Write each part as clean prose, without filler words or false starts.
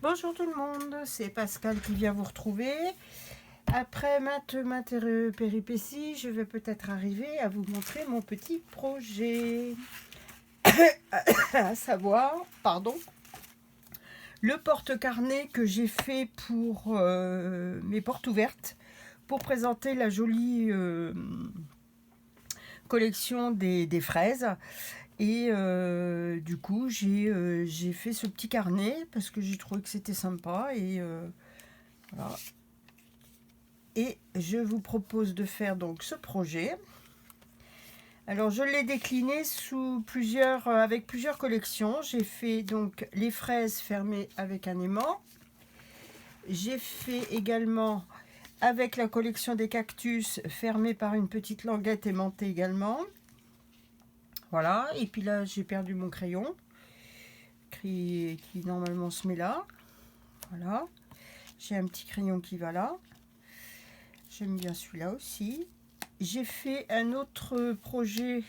Bonjour tout le monde, c'est Pascal qui vient vous retrouver. Après maintes péripéties, je vais peut-être arriver à vous montrer mon petit projet. À savoir, le porte-carnet que j'ai fait pour mes portes ouvertes, pour présenter la jolie collection des fraises. Et du coup, j'ai fait ce petit carnet parce que j'ai trouvé que c'était sympa. Et voilà. Et je vous propose de faire donc ce projet. Alors, je l'ai décliné avec plusieurs collections. J'ai fait donc les fraises fermées avec un aimant. J'ai fait également avec la collection des cactus fermée par une petite languette aimantée également. Voilà, et puis là j'ai perdu mon crayon qui normalement se met là. Voilà, j'ai un petit crayon qui va là. J'aime bien celui-là aussi. J'ai fait un autre projet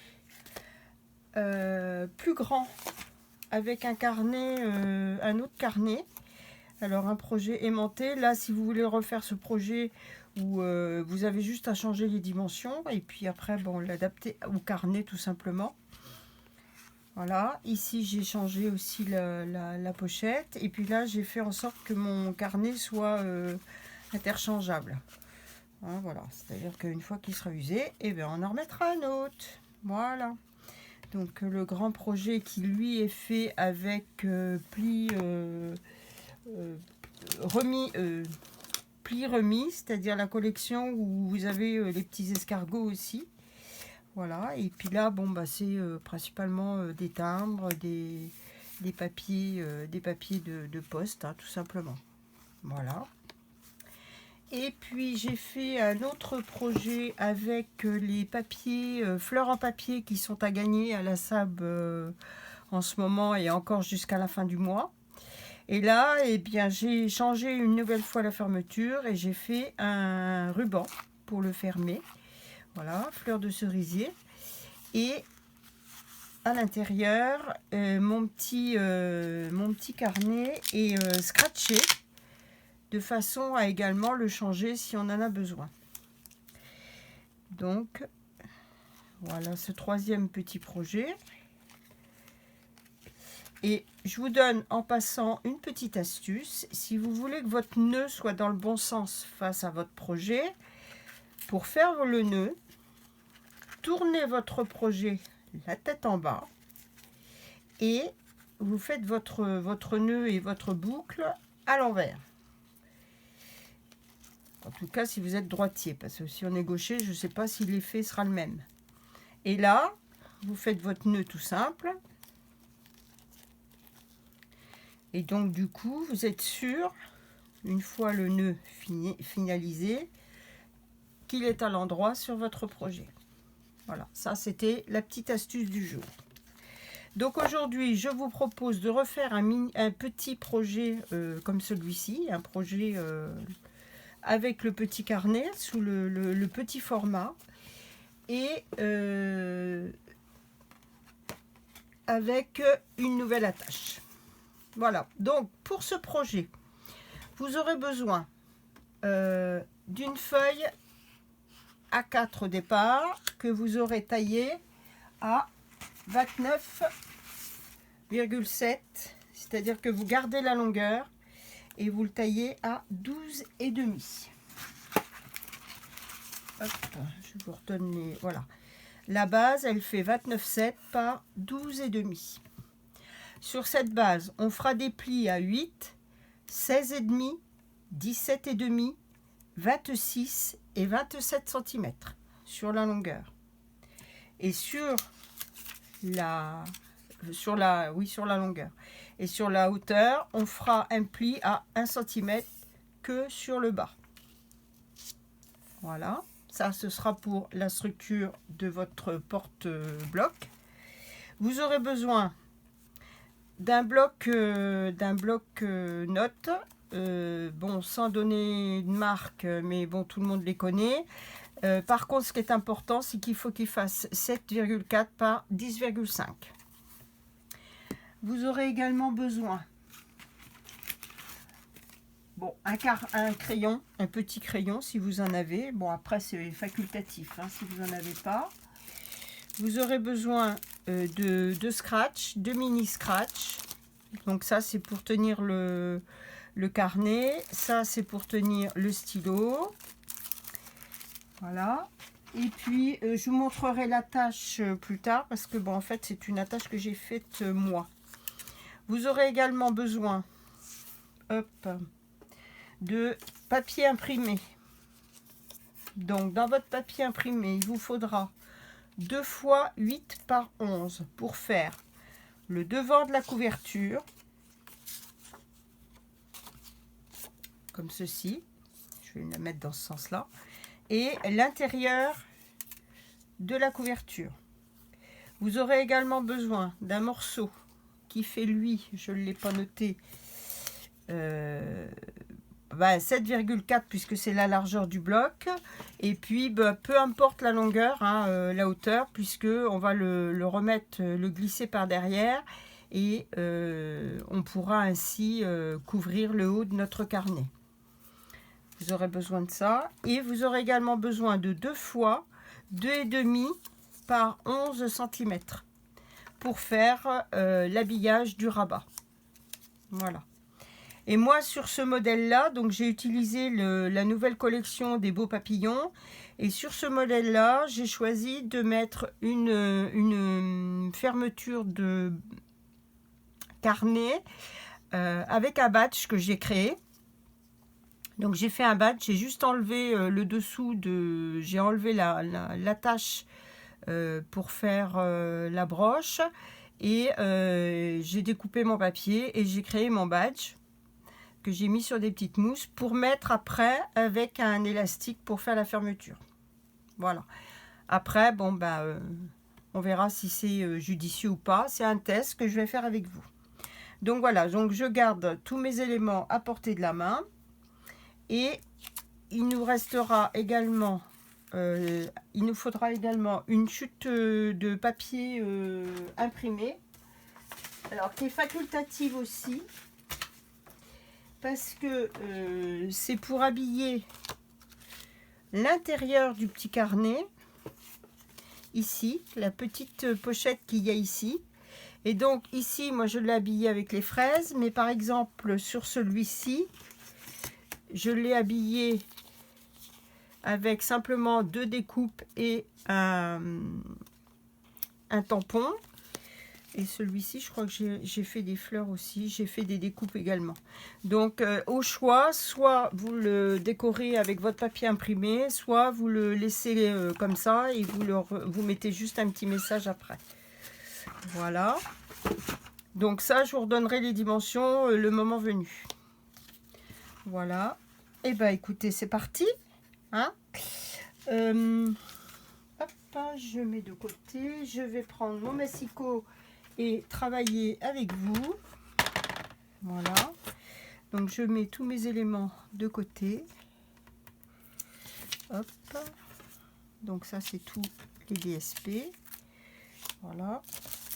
plus grand avec un carnet, un autre carnet. Alors un projet aimanté. Là, si vous voulez refaire ce projet où vous avez juste à changer les dimensions et puis après, bon, l'adapter au carnet tout simplement. Voilà, ici j'ai changé aussi la pochette et puis là j'ai fait en sorte que mon carnet soit interchangeable. Hein, voilà, c'est-à-dire qu'une fois qu'il sera usé, eh bien, on en remettra un autre. Voilà. Donc le grand projet qui lui est fait avec pli remis, c'est-à-dire la collection où vous avez les petits escargots aussi. Voilà, et puis là, bon, bah, c'est principalement des timbres, des papiers, de poste, hein, tout simplement. Voilà. Et puis j'ai fait un autre projet avec les papiers, fleurs en papier qui sont à gagner à la SAB en ce moment et encore jusqu'à la fin du mois. Et là, eh bien, j'ai changé une nouvelle fois la fermeture et j'ai fait un ruban pour le fermer. Voilà, fleurs de cerisier. Et à l'intérieur, mon petit carnet est scratché de façon à également le changer si on en a besoin. Donc, voilà ce troisième petit projet. Et je vous donne en passant une petite astuce. Si vous voulez que votre nœud soit dans le bon sens face à votre projet, pour faire le nœud, tournez votre projet la tête en bas et vous faites votre nœud et votre boucle à l'envers. En tout cas, si vous êtes droitier, parce que si on est gaucher, je ne sais pas si l'effet sera le même. Et là, vous faites votre nœud tout simple. Et donc, du coup, vous êtes sûr, une fois le nœud finalisé, qu'il est à l'endroit sur votre projet. Voilà, ça c'était la petite astuce du jour. Donc aujourd'hui, je vous propose de refaire un petit projet comme celui-ci, un projet avec le petit carnet sous le petit format et avec une nouvelle attache. Voilà, donc pour ce projet, vous aurez besoin d'une feuille A4 au départ que vous aurez taillée à 29,7, c'est-à-dire que vous gardez la longueur et vous le taillez à 12,5. Hop, je vous redonne les... Voilà. La base, elle fait 29,7 par 12,5. Sur cette base, on fera des plis à 8, 16,5, 17,5, 26 et 27 cm sur la longueur. Et sur la longueur. Et sur la hauteur, on fera un pli à 1 cm que sur le bas. Voilà, ça ce sera pour la structure de votre porte-bloc. Vous aurez besoin d'un bloc notes, bon, sans donner de marque, mais bon, tout le monde les connaît. Par contre, ce qui est important, c'est qu'il faut qu'il fasse 7,4 par 10,5. Vous aurez également besoin bon, un crayon, un petit crayon si vous en avez. Bon, après c'est facultatif hein, si vous n'en avez pas. Vous aurez besoin de scratch, de mini scratch. Donc ça c'est pour tenir le carnet. Ça c'est pour tenir le stylo. Voilà. Et puis je vous montrerai l'attache plus tard parce que bon en fait c'est une attache que j'ai faite moi. Vous aurez également besoin de papier imprimé. Donc dans votre papier imprimé, il vous faudra 2 x 8 par 11 pour faire le devant de la couverture, comme ceci. Je vais la mettre dans ce sens-là. Et l'intérieur de la couverture. Vous aurez également besoin d'un morceau qui fait lui, je ne l'ai pas noté, 7,4 puisque c'est la largeur du bloc. Et puis peu importe la longueur, hein, la hauteur, puisque on va le remettre, le glisser par derrière et on pourra ainsi couvrir le haut de notre carnet. Vous aurez besoin de ça. Et vous aurez également besoin de 2 fois 2,5 par 11 cm pour faire l'habillage du rabat. Voilà. Et moi sur ce modèle là, donc j'ai utilisé la nouvelle collection des beaux papillons. Et sur ce modèle là, j'ai choisi de mettre une fermeture de carnet avec un badge que j'ai créé. Donc j'ai fait un badge, j'ai juste enlevé le dessous de, j'ai enlevé l'attache pour faire la broche et j'ai découpé mon papier et j'ai créé mon badge que j'ai mis sur des petites mousses pour mettre après avec un élastique pour faire la fermeture. Voilà. Après, bon on verra si c'est judicieux ou pas. C'est un test que je vais faire avec vous. Donc voilà, donc je garde tous mes éléments à portée de la main. Et il nous restera également, il nous faudra également une chute de papier imprimé, alors qui est facultative aussi, parce que c'est pour habiller l'intérieur du petit carnet, ici, la petite pochette qu'il y a ici. Et donc ici, moi je l'ai habillé avec les fraises, mais par exemple sur celui-ci, je l'ai habillé avec simplement 2 découpes et un tampon. Et celui-ci, je crois que j'ai fait des fleurs aussi. J'ai fait des découpes également. Donc, au choix, soit vous le décorez avec votre papier imprimé, soit vous le laissez comme ça et vous mettez juste un petit message après. Voilà. Donc ça, je vous redonnerai les dimensions le moment venu. Voilà. Et ben écoutez, c'est parti. Hein, hop, je mets de côté. Je vais prendre mon massicot et travailler avec vous. Voilà. Donc je mets tous mes éléments de côté. Hop. Donc ça c'est tout les DSP. Voilà.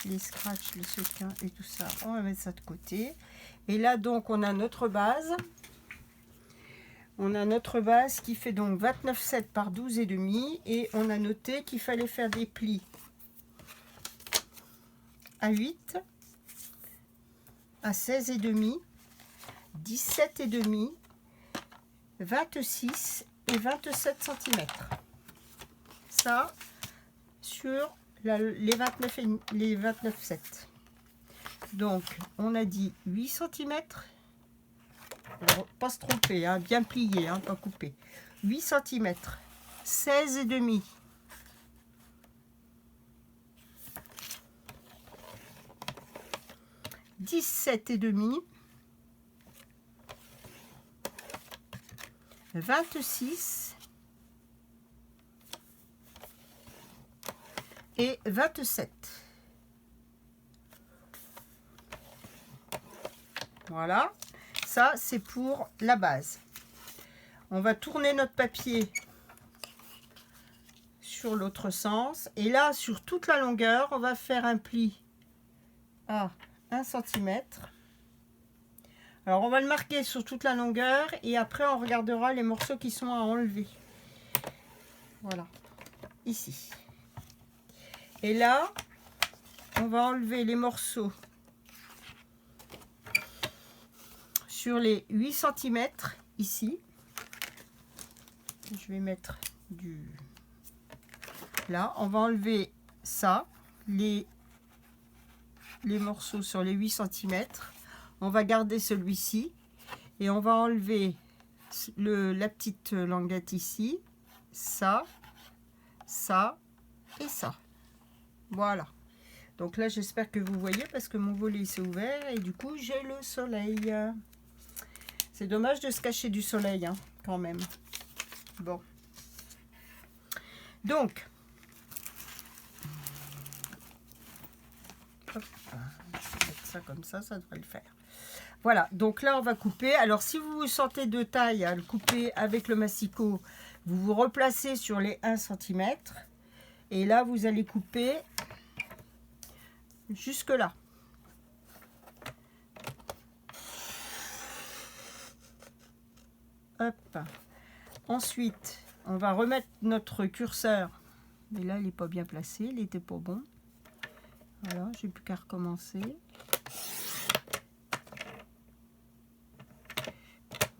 Les scratchs, les sequins et tout ça. On va mettre ça de côté. Et là donc on a notre base. On a notre base qui fait donc 29,7 par 12,5 et on a noté qu'il fallait faire des plis à 8, à 16,5, 17,5, 26 et 27 cm. Ça sur les 29,7. Donc on a dit 8 cm. Alors, pas se tromper, hein, bien plié, hein, pas coupé. 8 cm, 16,5. 17,5. 26 et 27. Voilà. Ça, c'est pour la base. On va tourner notre papier sur l'autre sens. Et là, sur toute la longueur, on va faire un pli à 1 cm. Alors on va le marquer sur toute la longueur et après on regardera les morceaux qui sont à enlever. Voilà, ici. Et là, on va enlever les morceaux sur les 8 cm ici. Je vais mettre du... Là, on va enlever ça, les morceaux sur les 8 cm. On va garder celui-ci et on va enlever la petite languette ici, ça, ça et ça. Voilà. Donc là, j'espère que vous voyez parce que mon volet s'est ouvert et du coup, j'ai le soleil. C'est dommage de se cacher du soleil, hein, quand même. Bon. Donc, hop, je vais mettre ça comme ça devrait le faire. Voilà, donc là on va couper. Alors si vous vous sentez de taille à le couper avec le massicot, vous vous replacez sur les 1 cm. Et là vous allez couper jusque là. Hop. Ensuite, on va remettre notre curseur. Mais là il n'est pas bien placé, il n'était pas bon. Voilà, j'ai plus qu'à recommencer.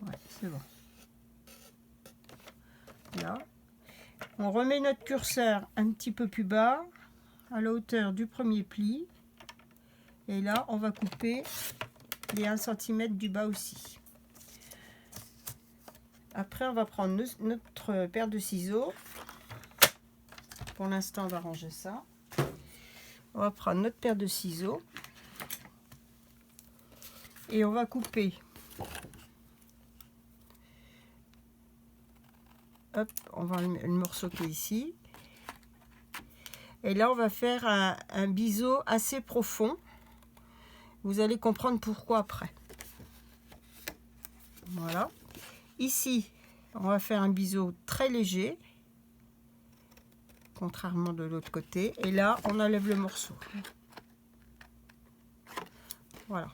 Ouais, c'est bon. Là, on remet notre curseur un petit peu plus bas, à la hauteur du premier pli. Et là, on va couper les 1 cm du bas aussi. Après, on va prendre notre paire de ciseaux. Pour l'instant, on va ranger ça. On va prendre notre paire de ciseaux. Et on va couper. Hop, on va le morceau qui est ici. Et là, on va faire un biseau assez profond. Vous allez comprendre pourquoi après. Voilà. Ici, on va faire un biseau très léger. Contrairement de l'autre côté. Et là, on enlève le morceau. Voilà.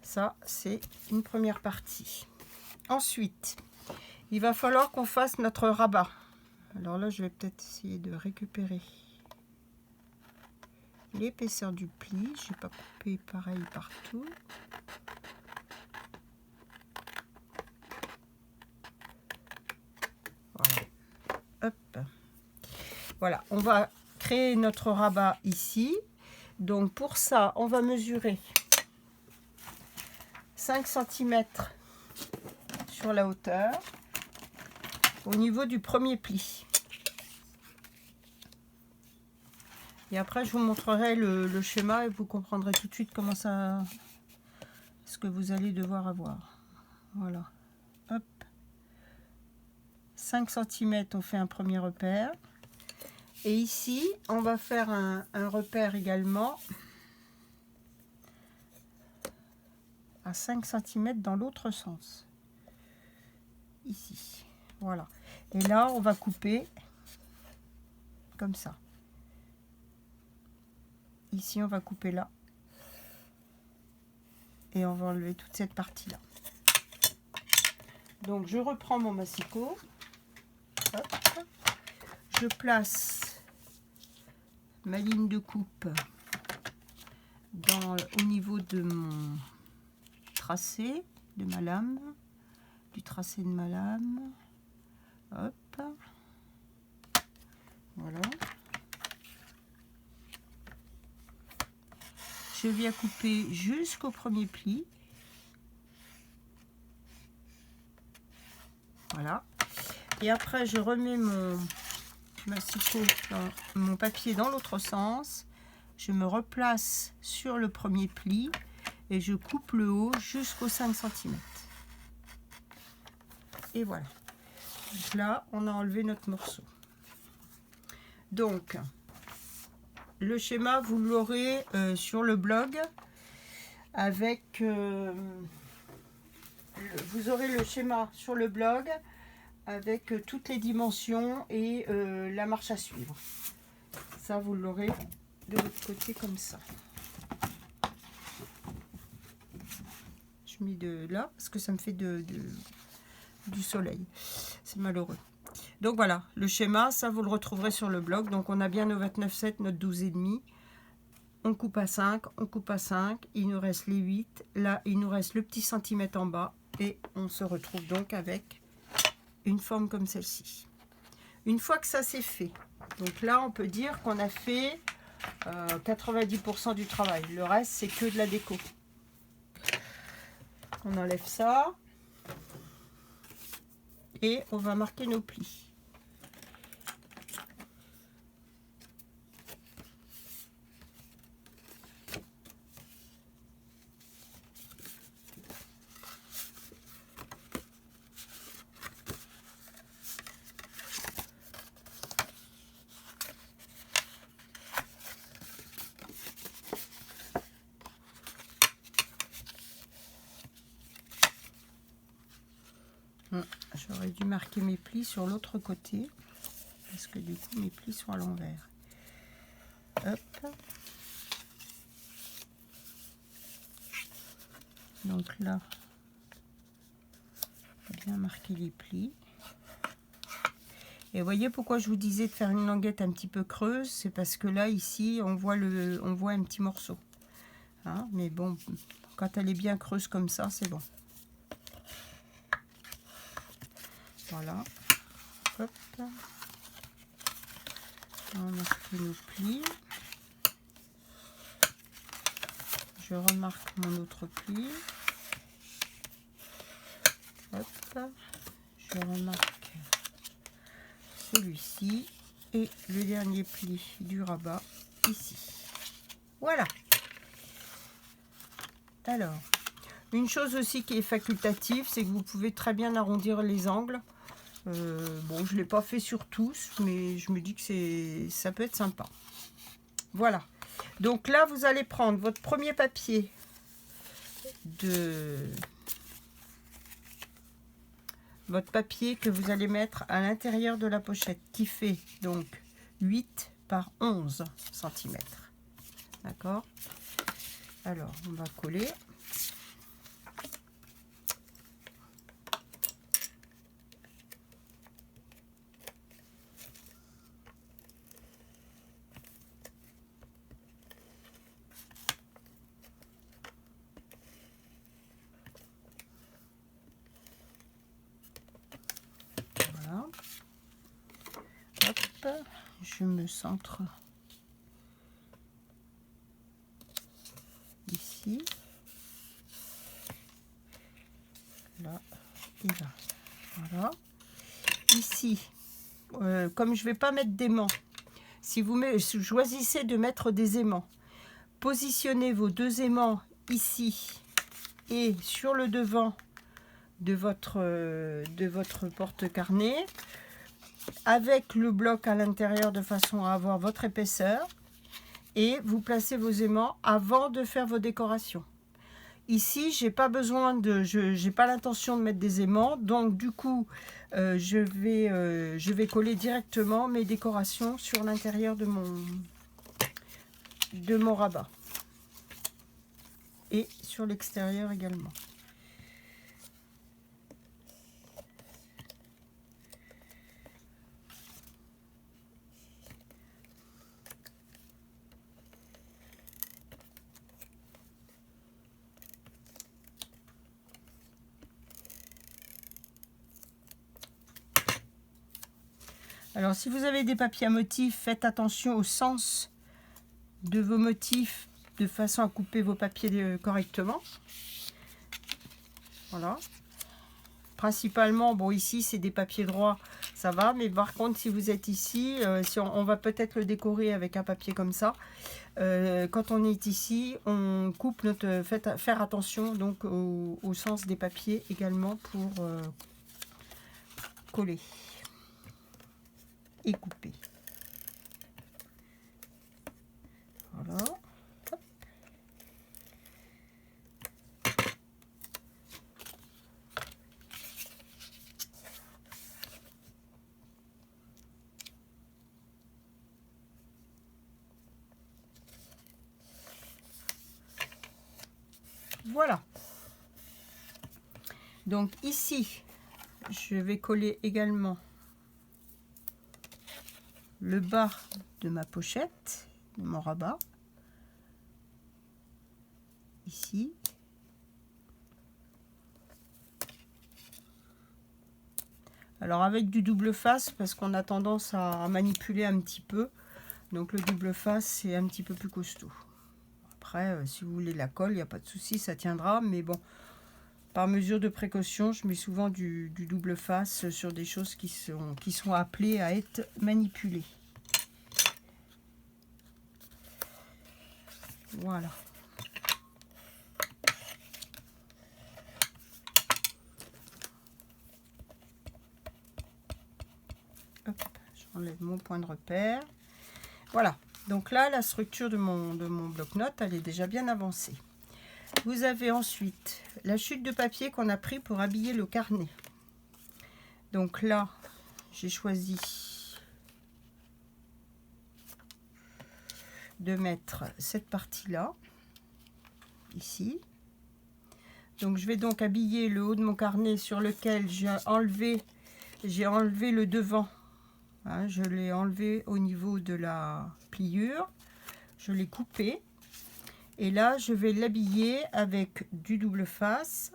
Ça, c'est une première partie. Ensuite, il va falloir qu'on fasse notre rabat. Alors là, je vais peut-être essayer de récupérer l'épaisseur du pli. Je n'ai pas coupé pareil partout. Voilà. Hop. Voilà, on va créer notre rabat ici. Donc pour ça, on va mesurer 5 cm sur la hauteur au niveau du premier pli. Et après, je vous montrerai le schéma et vous comprendrez tout de suite comment ça, ce que vous allez devoir avoir. Voilà. Hop. 5 cm, on fait un premier repère. Et ici, on va faire un repère également à 5 cm dans l'autre sens. Ici. Voilà. Et là, on va couper comme ça. Ici, on va couper là. Et on va enlever toute cette partie-là. Donc, je reprends mon massicot. Hop. Je place ma ligne de coupe au niveau de mon tracé, de ma lame, du tracé de ma lame. Hop. Voilà. Je viens couper jusqu'au premier pli. Voilà. Et après, je remets mon massicot, mon papier dans l'autre sens. Je me replace sur le premier pli et je coupe le haut jusqu'aux 5 cm. Et voilà. Donc là, on a enlevé notre morceau. Donc, le schéma, vous l'aurez sur le blog avec... vous aurez le schéma sur le blog avec toutes les dimensions et la marche à suivre. Ça, vous l'aurez de l'autre côté comme ça. j'ai mis de là, parce que ça me fait du soleil. C'est malheureux. Donc voilà, le schéma, ça vous le retrouverez sur le blog. Donc on a bien nos 29,7, notre 12,5. On coupe à 5, on coupe à 5. Il nous reste les 8. Là, il nous reste le petit centimètre en bas. Et on se retrouve donc avec une forme comme celle-ci. Une fois que ça c'est fait, donc là on peut dire qu'on a fait 90% du travail. Le reste c'est que de la déco. On enlève ça et on va marquer nos plis. J'aurais dû marquer mes plis sur l'autre côté parce que du coup mes plis sont à l'envers. Hop. Donc là, bien marquer les plis. Et voyez pourquoi je vous disais de faire une languette un petit peu creuse, c'est parce que là ici on voit un petit morceau. Hein, mais bon, quand elle est bien creuse comme ça, c'est bon. Voilà. Hop. On va marquer nos plis. Je remarque mon autre pli. Hop. Je remarque celui-ci. Et le dernier pli du rabat ici. Voilà. Alors, une chose aussi qui est facultative, c'est que vous pouvez très bien arrondir les angles. Bon, je ne l'ai pas fait sur tous, mais je me dis que ça peut être sympa. Voilà. Donc là, vous allez prendre votre premier papier que vous allez mettre à l'intérieur de la pochette, qui fait donc 8 par 11 cm. D'accord? Alors, on va coller. Voilà. Hop, je me centre ici. Là et là. Voilà. Ici, comme je ne vais pas mettre d'aimants, si vous choisissez de mettre des aimants, positionnez vos deux aimants ici et sur le devant de votre porte-carnet avec le bloc à l'intérieur de façon à avoir votre épaisseur, et vous placez vos aimants avant de faire vos décorations. Ici, j'ai pas besoin j'ai pas l'intention de mettre des aimants, donc du coup, je vais coller directement mes décorations sur l'intérieur de mon rabat et sur l'extérieur également. Alors, si vous avez des papiers à motifs, faites attention au sens de vos motifs de façon à couper vos papiers correctement. Voilà. Principalement, bon, ici, c'est des papiers droits, ça va. Mais par contre, si vous êtes ici, si on va peut-être le décorer avec un papier comme ça. Quand on est ici, on coupe faire attention donc au sens des papiers également pour coller et couper. Voilà. Hop. Voilà. Donc ici, je vais coller également le bas de ma pochette, de mon rabat, ici. Alors avec du double face, parce qu'on a tendance à manipuler un petit peu, donc le double face c'est un petit peu plus costaud. Après, si vous voulez la colle, il n'y a pas de souci, ça tiendra, mais bon, par mesure de précaution, je mets souvent du double face sur des choses qui sont appelées à être manipulées. Voilà. J'enlève mon point de repère. Voilà. Donc là, la structure de mon bloc-notes, elle est déjà bien avancée. Vous avez ensuite la chute de papier qu'on a pris pour habiller le carnet. Donc là, j'ai choisi de mettre cette partie-là, ici. Donc je vais donc habiller le haut de mon carnet sur lequel j'ai enlevé le devant. Hein, je l'ai enlevé au niveau de la pliure. Je l'ai coupé. Et là, je vais l'habiller avec du double face.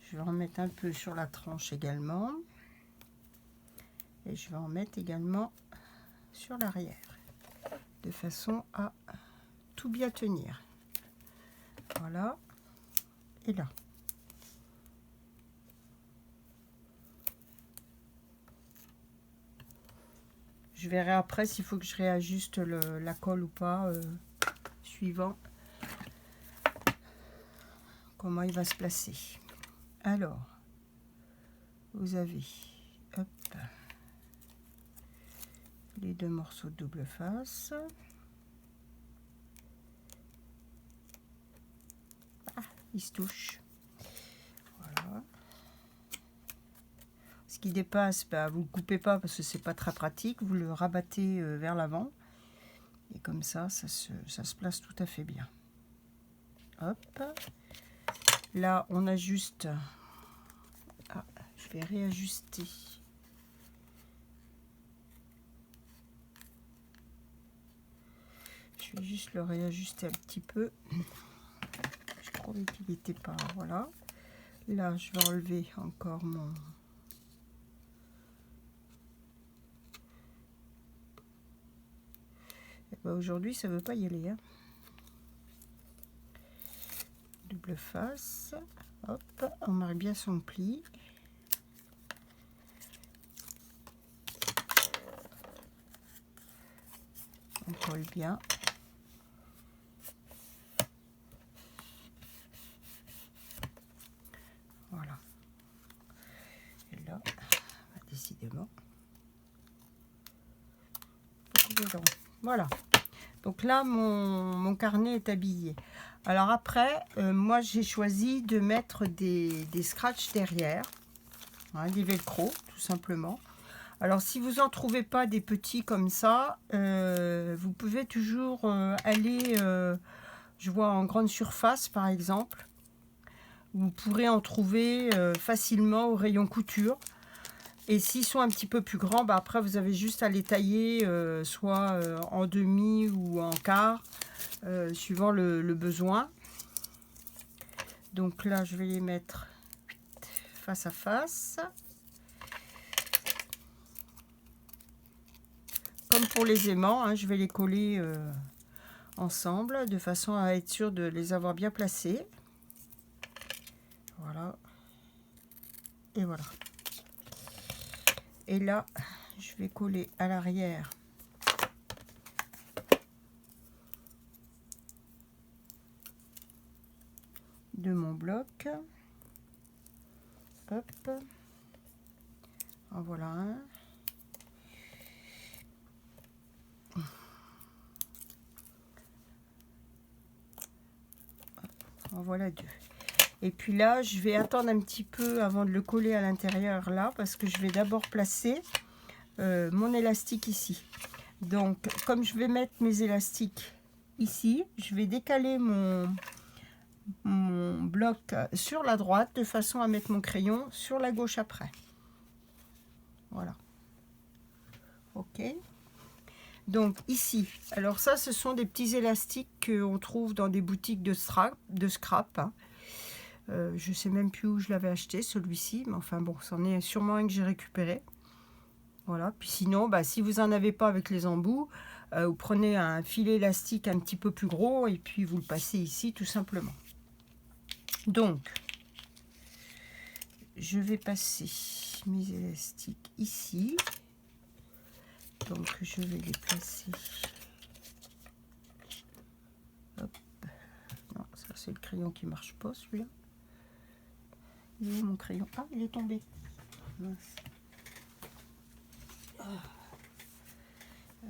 Je vais en mettre un peu sur la tranche également. Et je vais en mettre également sur l'arrière. De façon à tout bien tenir. Voilà. Et là. Je verrai après s'il faut que je réajuste la colle ou pas, suivant comment il va se placer. Alors, vous avez hop, les deux morceaux de double face. Ah, ils se touchent. Voilà. Ce qui dépasse, bah, vous ne le coupez pas parce que c'est pas très pratique. Vous le rabattez vers l'avant. Et comme ça se place tout à fait bien. Hop. Là, on ajuste. Ah, je vais réajuster. Je vais juste le réajuster un petit peu. Je trouvais qu'il n'était pas. Voilà. Là, je vais enlever encore mon. Ben, aujourd'hui, ça ne veut pas y aller. Hein. Double face. Hop, on marque bien son pli. On colle bien. Voilà. Et là, décidément. Voilà. Donc là, mon carnet est habillé. Alors après, moi, j'ai choisi de mettre des scratchs derrière. Hein, des velcro, tout simplement. Alors, si vous n'en trouvez pas des petits comme ça, vous pouvez toujours aller, je vois en grande surface, par exemple. Vous pourrez en trouver facilement au rayon couture. Et s'ils sont un petit peu plus grands, bah après, vous avez juste à les tailler, soit en demi ou en quart, suivant le besoin. Donc là, je vais les mettre face à face. Comme pour les aimants, hein, je vais les coller ensemble de façon à être sûr de les avoir bien placés. Voilà. Et voilà. Et là, je vais coller à l'arrière de mon bloc. Hop. En voilà un. En voilà 2. Et puis là, je vais attendre un petit peu avant de le coller à l'intérieur là, parce que je vais d'abord placer mon élastique ici. Donc, comme je vais mettre mes élastiques ici, je vais décaler mon bloc sur la droite de façon à mettre mon crayon sur la gauche après. Voilà. Ok. Donc ici, alors ça, ce sont des petits élastiques qu'on trouve dans des boutiques de scrap. Hein. Je sais même plus où je l'avais acheté, celui-ci, mais enfin bon, c'en est sûrement un que j'ai récupéré. Voilà. Puis sinon, bah, si vous n'en avez pas avec les embouts, vous prenez un filet élastique un petit peu plus gros et puis vous le passez ici tout simplement. Donc, je vais passer mes élastiques ici. Donc, je vais les placer. Hop. Non, ça c'est le crayon qui marche pas, celui-là. Il est où mon crayon? Ah, il est tombé. Mince. Ah.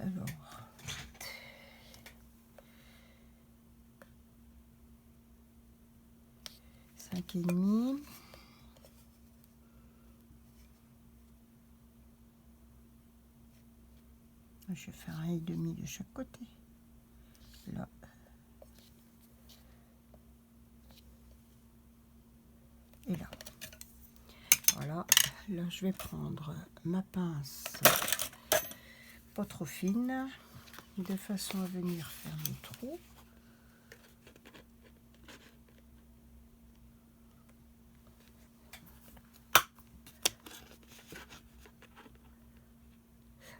Alors. 5,5. Je vais faire 1,5 de chaque côté. Là. Et là. Voilà. Là, je vais prendre ma pince pas trop fine, de façon à venir faire le trou.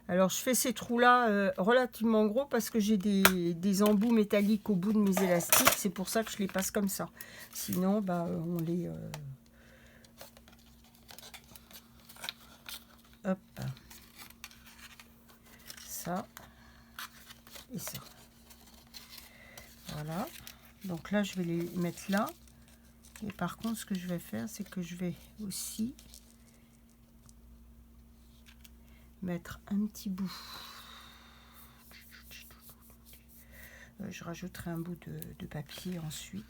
Alors je fais ces trous là relativement gros parce que j'ai des embouts métalliques au bout de mes élastiques, c'est pour ça que je les passe comme ça. Sinon bah on les hop, ça et ça. Voilà, donc là je vais les mettre là. Et par contre ce que je vais faire, c'est que je vais aussi mettre un petit bout. Je rajouterai un bout de papier ensuite.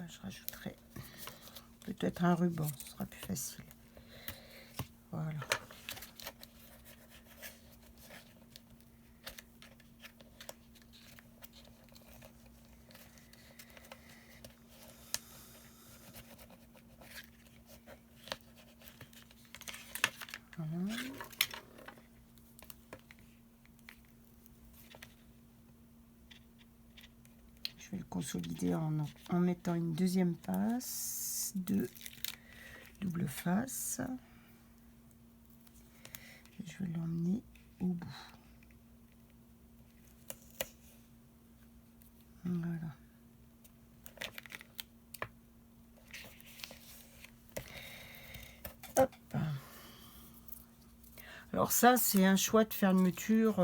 Je rajouterai peut-être un ruban, ce sera plus facile. Voilà. Voilà. Je vais le consolider en mettant une deuxième passe de double face. Et je vais l'emmener au bout. Voilà. Hop. Alors ça, c'est un choix de fermeture.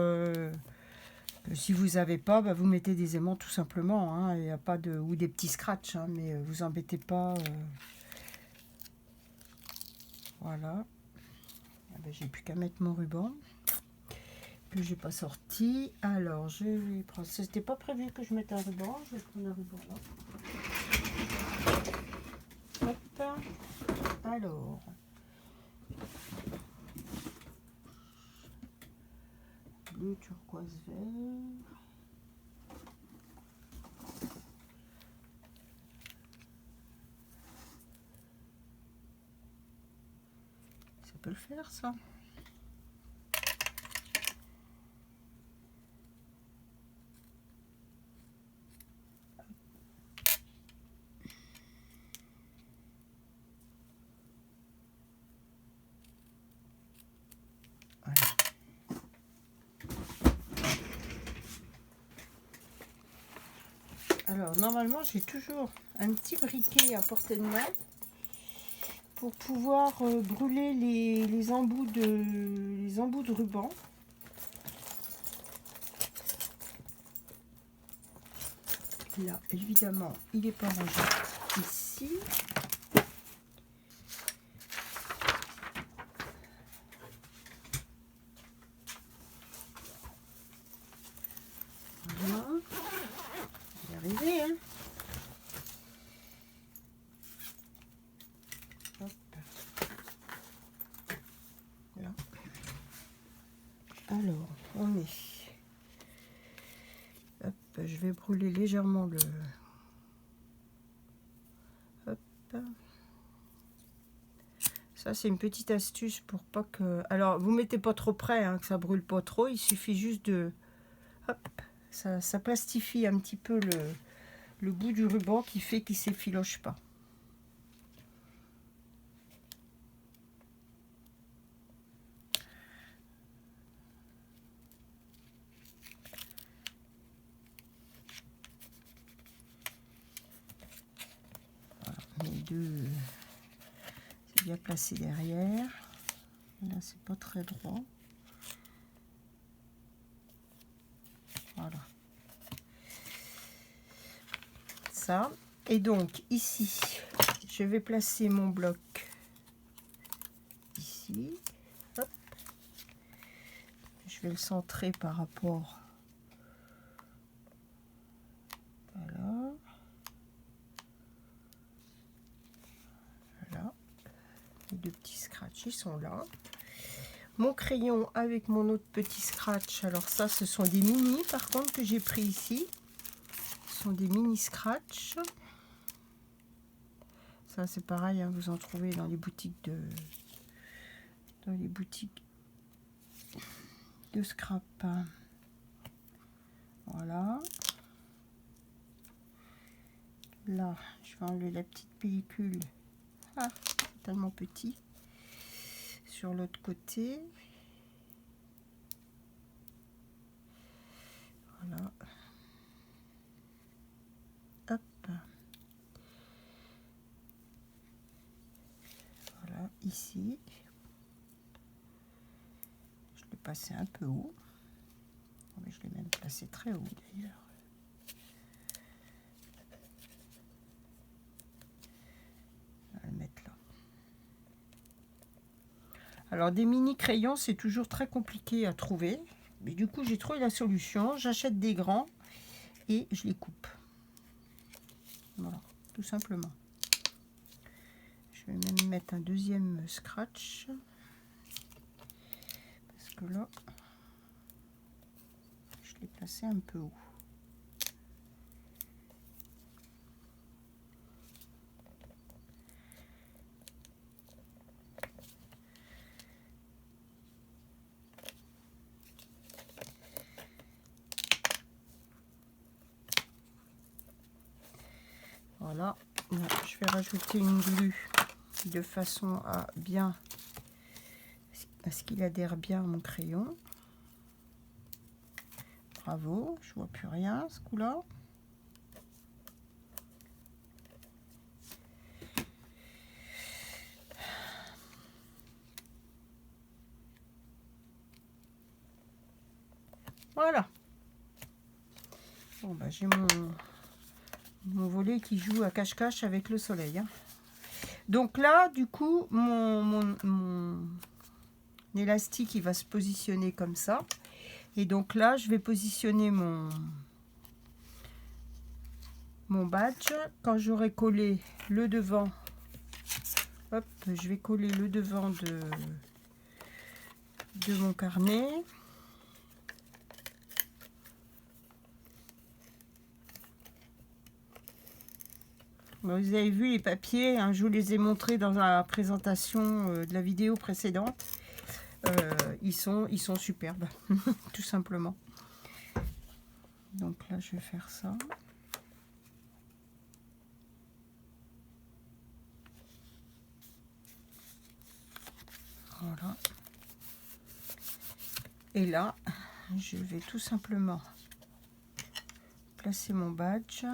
Si vous n'avez pas, bah vous mettez des aimants tout simplement. Hein, il n'y a pas de ou des petits scratchs, hein, mais vous embêtez pas. Voilà. Ah ben, j'ai plus qu'à mettre mon ruban que j'ai pas sorti. Alors je vais prendre. C'était pas prévu que je mette un ruban. Je vais prendre un ruban là. Hop. Alors. Bleu turquoise vert. Ça peut le faire ça. Voilà. Alors normalement j'ai toujours un petit briquet à portée de main pour pouvoir brûler les embouts de ruban. Là, évidemment, il n'est pas rangé ici. Voilà. On va y arriver, hein. Hop. Voilà. Alors, on est... Hop, je vais brûler légèrement le... Hop. Ça, c'est une petite astuce pour pas que... Alors, vous mettez pas trop près, hein, que ça brûle pas trop. Il suffit juste de... Hop, ça plastifie un petit peu le bout du ruban qui fait qu'il s'effiloche pas. Voilà, les deux... C'est bien placé derrière. Là, c'est pas très droit. Voilà. Ça. Et donc, ici, je vais placer mon bloc ici. Hop. Je vais le centrer par rapport. Voilà. Voilà. Les deux petits scratchs, ils sont là. Mon crayon avec mon autre petit scratch. Alors ça, ce sont des mini, par contre, que j'ai pris ici. Ce sont des mini scratch. Ça, c'est pareil, hein, vous en trouvez dans les boutiques de... scrap. Voilà. Là, je vais enlever la petite pellicule. Ah, tellement petit. Sur l'autre côté. Voilà. Hop. Voilà, ici. Je l'ai passé un peu haut. Je l'ai même placé très haut d'ailleurs. On va le mettre là. Alors des mini crayons, c'est toujours très compliqué à trouver. Mais du coup, j'ai trouvé la solution. J'achète des grands et je les coupe. Voilà, tout simplement. Je vais même mettre un deuxième scratch. Parce que là, je l'ai placé un peu haut. Voilà, je vais rajouter une glue de façon à ce qu'il adhère bien à mon crayon. Bravo, je vois plus rien ce coup-là. Voilà. Bon, bah, j'ai mon volet qui joue à cache-cache avec le soleil, hein. Donc là, du coup, mon élastique, il va se positionner comme ça. Et donc là, je vais positionner mon badge. Quand j'aurai collé le devant, hop, je vais coller le devant de mon carnet. Vous avez vu les papiers, hein, je vous les ai montrés dans la présentation de la vidéo précédente. Ils sont superbes, tout simplement. Donc là, je vais faire ça. Voilà. Et là, je vais tout simplement placer mon badge.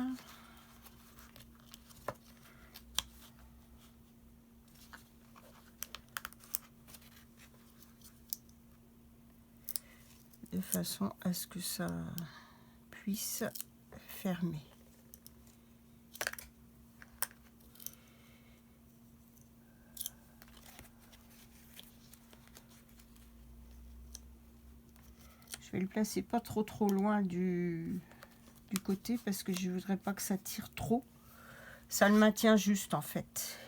de façon à ce que ça puisse fermer. Je vais le placer pas trop loin du côté parce que je voudrais pas que ça tire trop. Ça le maintient juste en fait.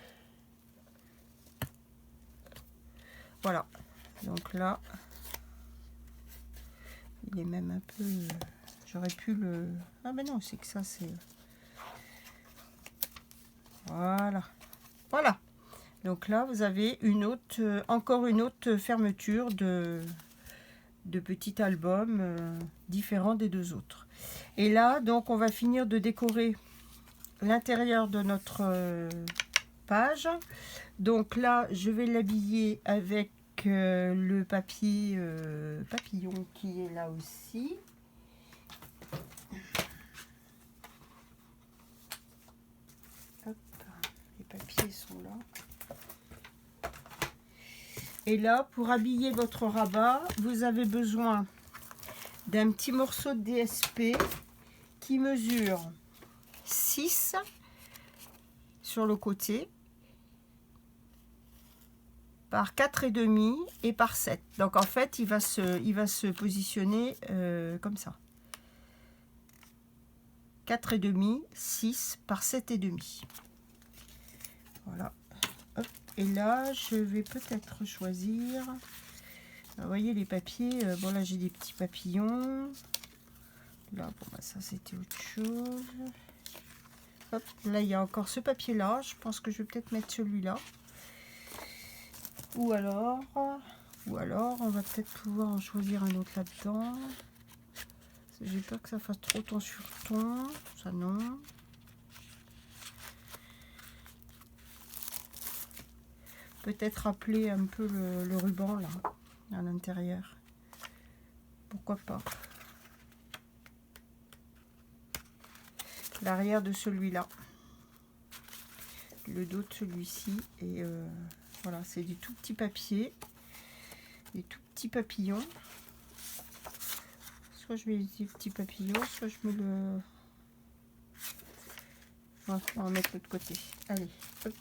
Voilà. Donc là, il est même un peu... J'aurais pu le... Ah ben non, c'est que ça c'est... Voilà. Voilà. Donc là, vous avez une autre, encore une autre fermeture de petit album différent des deux autres. Et là, donc, on va finir de décorer l'intérieur de notre page. Donc là, je vais l'habiller avec le papier papillon qui est là aussi. Hop, les papiers sont là. Et là, pour habiller votre rabat, vous avez besoin d'un petit morceau de DSP qui mesure 6 sur le côté, par 4,5 et par 7. Donc en fait, il va se positionner comme ça. 4,5, 6 par 7,5. Voilà. Hop. Et là, je vais peut-être choisir... Vous voyez les papiers, bon là j'ai des petits papillons. Là, bon bah ça c'était autre chose. Hop, là il y a encore ce papier là. Je pense que je vais peut-être mettre celui-là. Ou alors on va peut-être pouvoir en choisir un autre là-dedans. J'ai peur que ça fasse trop ton sur ton. Ça non. Peut-être rappeler un peu le ruban là, à l'intérieur. Pourquoi pas. L'arrière de celui-là. Le dos de celui-ci. Et voilà, c'est du tout petit papier. Des tout petits papillons. Soit je mets des petits papillons, soit je mets le... On va mettre l'autre côté. Allez, hop.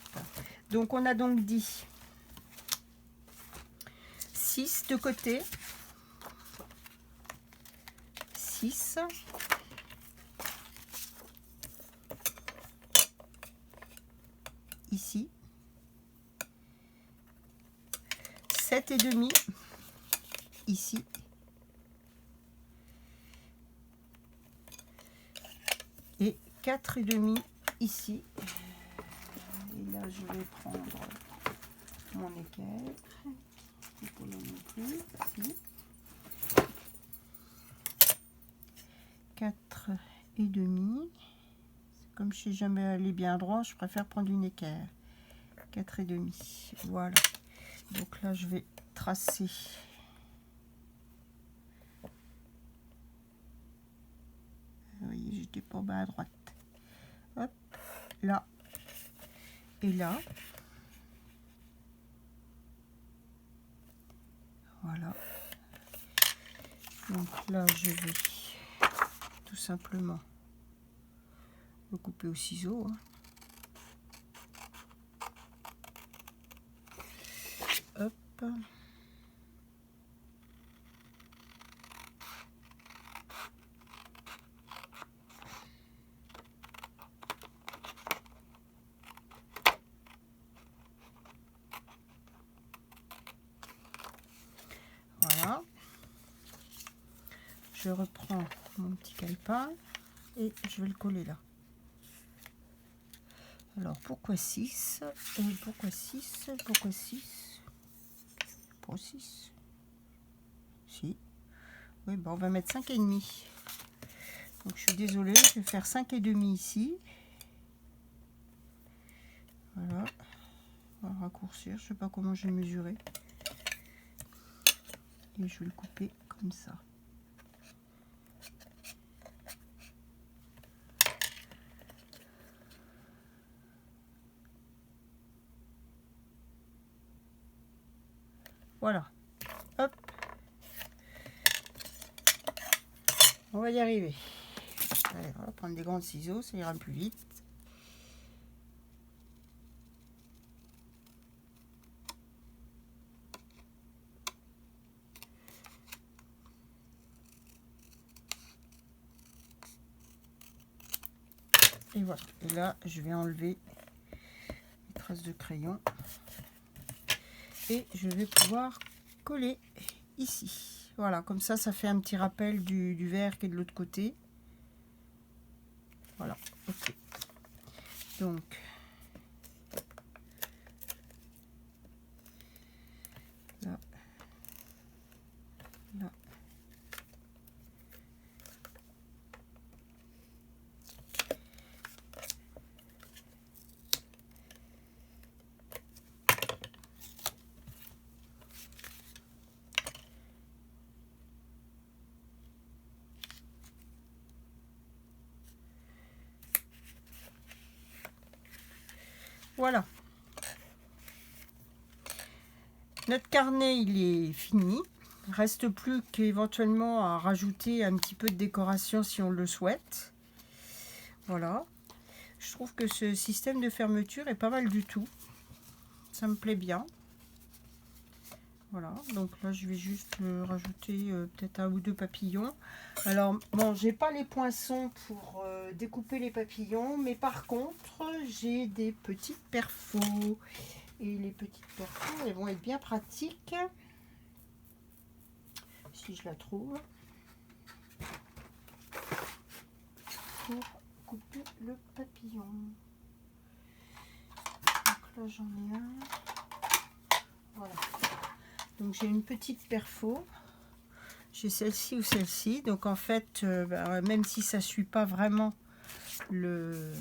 Donc on a donc dit 6 de côté. 6. Ici. 7,5 ici. Et 4,5 ici. Et là, je vais prendre mon équerre. Pour le montrer, ici. 4,5. Comme je ne sais jamais aller bien droit, je préfère prendre une équerre. 4,5. Voilà. Donc là, je vais tracer. Vous voyez, j'étais pas bas à droite. Hop, là et là. Voilà. Donc là, je vais tout simplement le couper au ciseau. Hop. Voilà. Je reprends mon petit calepin et je vais le coller là. Alors pourquoi 6 et pourquoi 6? Pourquoi 6? Pour 6. Si. Oui, bon, on va mettre 5,5. Donc je suis désolée, je vais faire 5,5 ici. Voilà. On va raccourcir, je sais pas comment je vais mesurer. Et je vais le couper comme ça. Voilà. Hop. On va y arriver. Allez, on va prendre des grands ciseaux, ça ira plus vite. Et voilà. Et là, je vais enlever les traces de crayon. Et je vais pouvoir coller ici. Voilà, comme ça fait un petit rappel du vert qui est de l'autre côté. Voilà, ok. Donc, là, là. Voilà. Notre carnet, il est fini. Reste plus qu'éventuellement à rajouter un petit peu de décoration si on le souhaite. Voilà. Je trouve que ce système de fermeture est pas mal du tout. Ça me plaît bien. Voilà, donc là je vais juste rajouter peut-être 1 ou 2 papillons. Alors bon, j'ai pas les poinçons pour découper les papillons, mais par contre j'ai des petites perfos. Et les petites perfos, elles vont être bien pratiques. Si je la trouve. Pour couper le papillon. Donc là j'en ai un. Voilà. Donc j'ai une petite perfo, j'ai celle-ci ou celle-ci. Donc en fait, même si ça ne suit pas vraiment le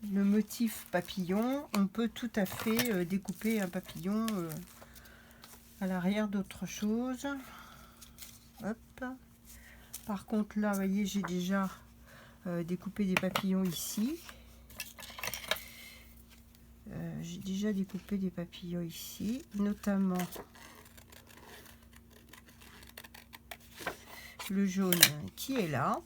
motif papillon, on peut tout à fait découper un papillon à l'arrière d'autre chose. Hop. Par contre là, vous voyez, j'ai déjà découpé des papillons ici. J'ai déjà découpé des papillons ici, notamment le jaune qui est là.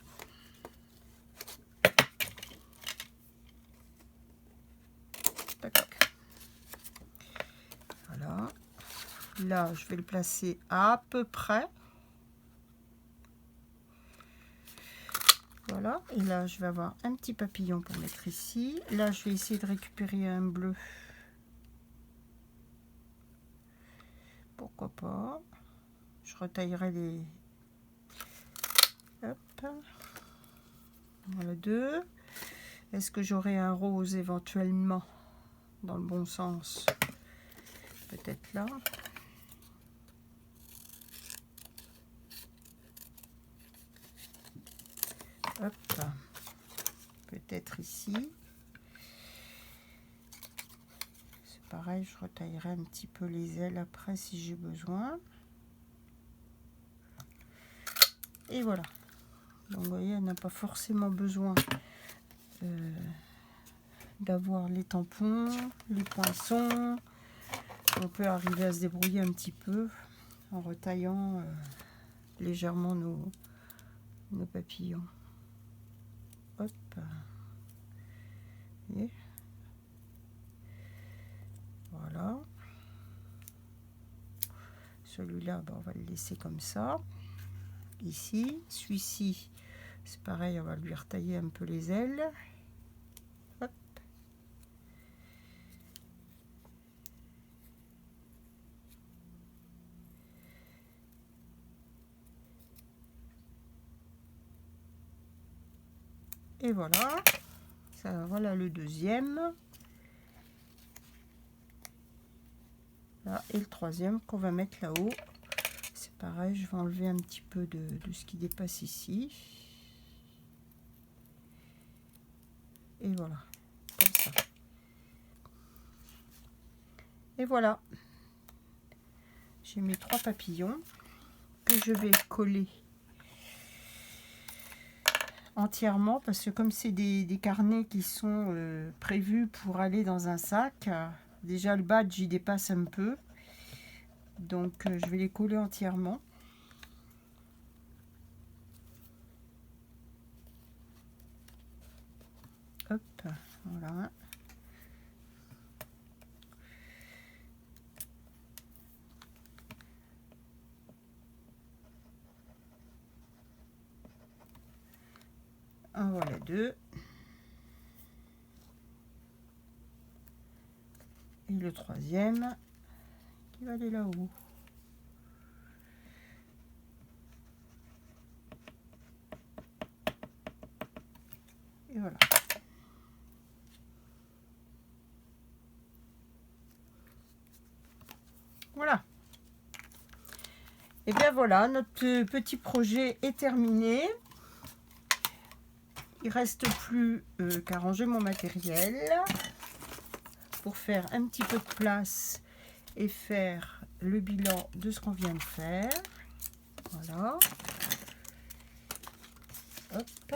Tac. Voilà. Là, je vais le placer à peu près. Voilà. Et là, je vais avoir un petit papillon pour mettre ici. Là, je vais essayer de récupérer un bleu. Pourquoi pas. Je retaillerai les... Hop. Voilà, 2. Est-ce que j'aurai un rose éventuellement dans le bon sens? Peut-être là. Hop. Peut-être ici. C'est pareil, je retaillerai un petit peu les ailes après si j'ai besoin. Et voilà. Donc vous voyez, on n'a pas forcément besoin d'avoir les tampons, les poinçons. On peut arriver à se débrouiller un petit peu en retaillant légèrement nos papillons. Hop. Et voilà. Celui-là, on va le laisser comme ça. Ici, celui-ci, c'est pareil, on va lui retailler un peu les ailes. Hop. Et voilà. Ça, voilà le deuxième. Là, et le troisième qu'on va mettre là-haut. C'est pareil, je vais enlever un petit peu de ce qui dépasse ici. Et voilà, comme ça. Et voilà. J'ai mes 3 papillons que je vais coller entièrement parce que comme c'est des carnets qui sont prévus pour aller dans un sac, déjà le badge il dépasse un peu. Donc je vais les coller entièrement. voilà. En voilà 2. Et le troisième qui va aller là-haut. Et voilà. Voilà. Et bien voilà, notre petit projet est terminé. Il reste plus qu'à ranger mon matériel pour faire un petit peu de place et faire le bilan de ce qu'on vient de faire. Voilà. Hop.